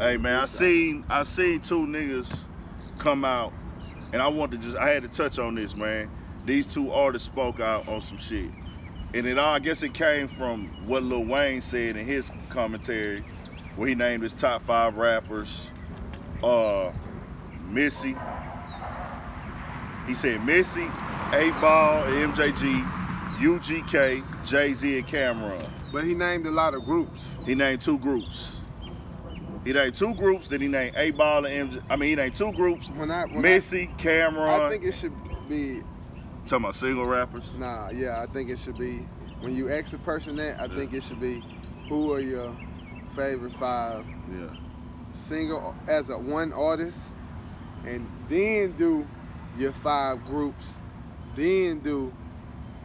Hey man, I seen two niggas come out, and I had to touch on this, man. These two artists spoke out on some shit, and I guess it came from what Lil Wayne said in his commentary, where he named his top 5 rappers. Missy. He said Missy, 8Ball, MJG, UGK, Jay-Z, and Cameron. But he named a lot of groups. He named 2 groups. He named 2 groups, then he named 8Ball and MJ. I mean, he named 2 groups. Missy, Cameron. I think it should be. Talking about single rappers? Nah, yeah, I think it should be. When you ask a person that, I think it should be, who are your favorite 5 single as a one artist, and then do your 5 groups, then do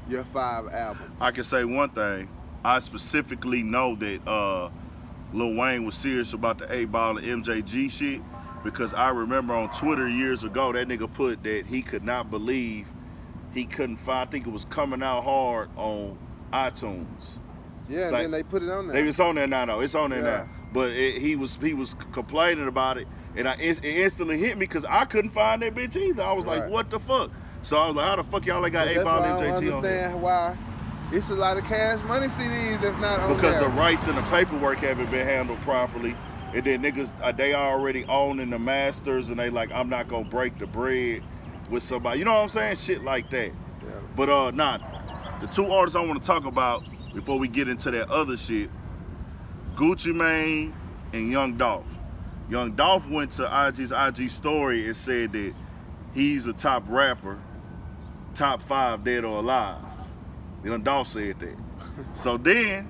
your 5 albums. I can say one thing. I specifically know that Lil Wayne was serious about the 8Ball and MJG shit, because I remember on Twitter years ago that nigga put that he could not believe he couldn't find. I think it was Coming Out Hard on iTunes. Yeah, and then they put it on there. It's on there now, though. It's on there now. But he was complaining about it, and it instantly hit me because I couldn't find that bitch either. I was like, what the fuck? So I was like, how the fuck y'all ain't got 8Ball and MJG on there? I don't understand why it's a lot of Cash Money CDs that's not on because there. The rights and the paperwork haven't been handled properly. And then niggas, they already owning the masters, and they like, I'm not gonna break the bread with somebody. You know what I'm saying? Shit like that. Yeah. But the 2 artists I want to talk about before we get into that other shit, Gucci Mane and Young Dolph. Young Dolph went to IG's IG story and said that he's a top rapper, top 5 dead or alive. Young Dolph said that. So then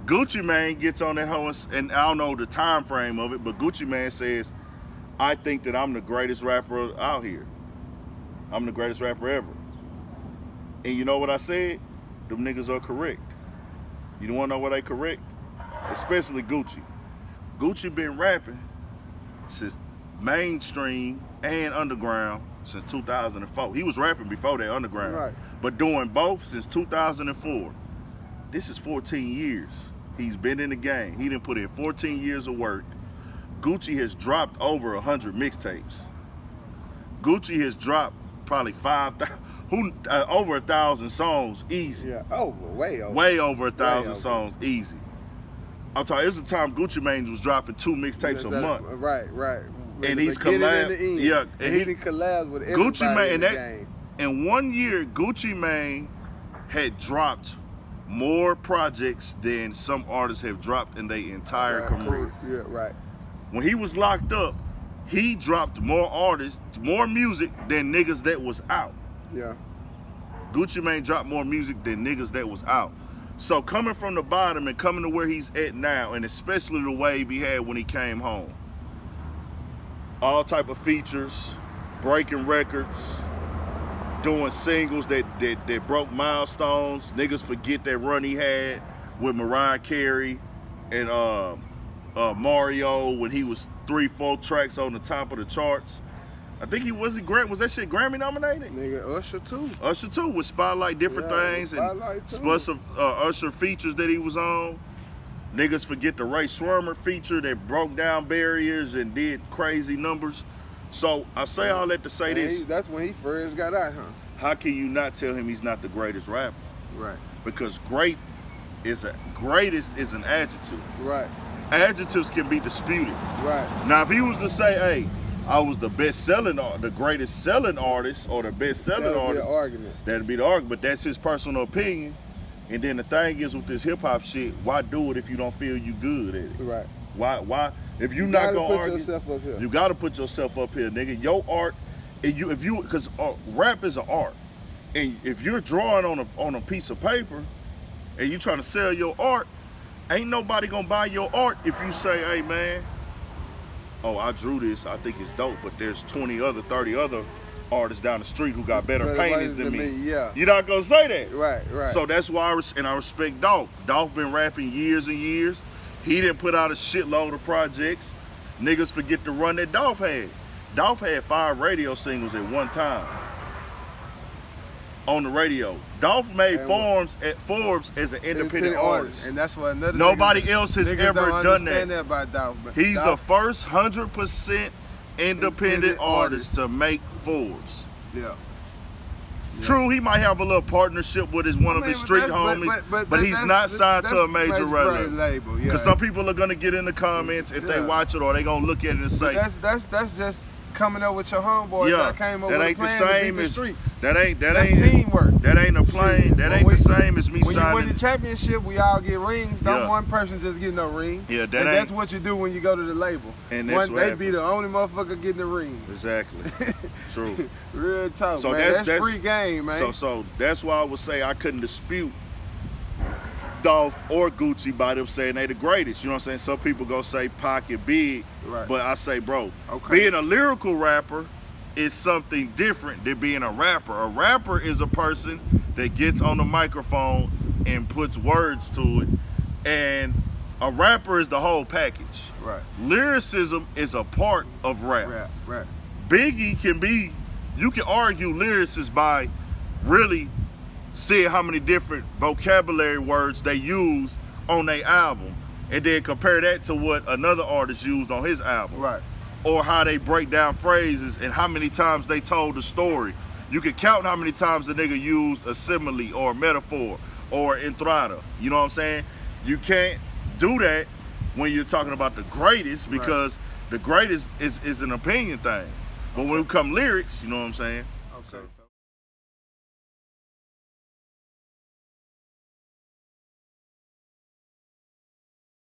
Gucci Mane gets on that hoe, and I don't know the time frame of it, but Gucci Mane says, I think that I'm the greatest rapper out here. I'm the greatest rapper ever. And you know what I said? Them niggas are correct. You don't want to know what they correct? Especially Gucci. Gucci been rapping since mainstream and underground since 2004. He was rapping before that underground. Right. But doing both since 2004. This is 14 years. He's been in the game. He done put in 14 years of work. Gucci has dropped over 100 mixtapes. Gucci has dropped probably 5,000, over 1,000 songs easy. Yeah, way over. Way over 1,000 songs easy. I'm talking, it was the time Gucci Mane was dropping 2 mixtapes a month. Right. And he's collabed. Yeah, and he collabed with everybody Gucci Mane, in the game. In 1 year, Gucci Mane had dropped more projects than some artists have dropped in their entire career. Yeah, right. When he was locked up, he dropped more artists, more music than niggas that was out. Yeah. Gucci Mane dropped more music than niggas that was out. So coming from the bottom and coming to where he's at now, and especially the wave he had when he came home, all type of features, breaking records, doing singles that broke milestones. Niggas forget that run he had with Mariah Carey and Mario when he was 3-4 tracks on the top of the charts. I think was that shit Grammy nominated? Nigga, Usher too. Usher too, with Spotlight, different things, and plus of Usher features that he was on. Niggas forget the Ray Schwimmer feature that broke down barriers and did crazy numbers. So I say all that to say this. That's when he first got out, huh? How can you not tell him he's not the greatest rapper? Right. Because greatest is an adjective. Right. Adjectives can be disputed. Right. Now if he was to say, hey, I was the the greatest selling artist or the best selling artist, that'd be an argument. That'd be the argument, but that's his personal opinion. And then the thing is with this hip hop shit, why do it if you don't feel you good at it? Right. Why? If you not gonna argue, yourself up here. you gotta put yourself up here, nigga. Your art, and because rap is an art, and if you're drawing on a piece of paper, and you trying to sell your art, ain't nobody gonna buy your art if you say, hey man, oh I drew this, I think it's dope, but there's 30 other artists down the street who got better paintings than me. Yeah. You're not gonna say that. Right. So that's why I respect Dolph. Dolph been rapping years and years. He didn't put out a shitload of projects. Niggas forget the run that Dolph had. Dolph had 5 radio singles at one time. on the radio. Dolph made And Forbes as an independent artist. And that's what another Nobody else has niggas ever don't done understand that. about Dolph. He's the Dolph, first 100% independent artist artist. to make Forbes. Yeah. True, he might have a little partnership with one of his street homies, but he's not signed to a major label. Because Yeah. some people are gonna get in the comments if they watch it, or they gonna look at it and say, that's just coming up with your homeboys. yeah, That came up that with ain't a the plan to beat same the as streets. that's That's teamwork. That ain't a plane. That ain't the same as me when signing. you win the championship, we all get rings. Don't Yeah. one person just get no ring. Yeah, And that's what you do when you go to the label. And that's what they be the only motherfucker getting the ring. Exactly. True. Real talk, So man. That's free game, man. So that's why I would say I couldn't dispute Dolph or Gucci by them saying they the greatest. You know what I'm saying? Some people go say Pocket Big, Right. but I say, bro, Okay. being a lyrical rapper is something different than being a rapper. A rapper is a person that gets on the microphone and puts words to it, and a rapper is the whole package. Right. Lyricism is a part of rap. Right. Biggie can be, you can argue lyricists by really seeing how many different vocabulary words they used on their album, and then compare that to what another artist used on his album. Right. Or how they break down phrases and how many times they told the story. You can count how many times the nigga used a simile or a metaphor or entrada. You know what I'm saying? You can't do that when you're talking about the greatest, because the greatest is an opinion thing. But when it come lyrics, you know what I'm saying? Okay.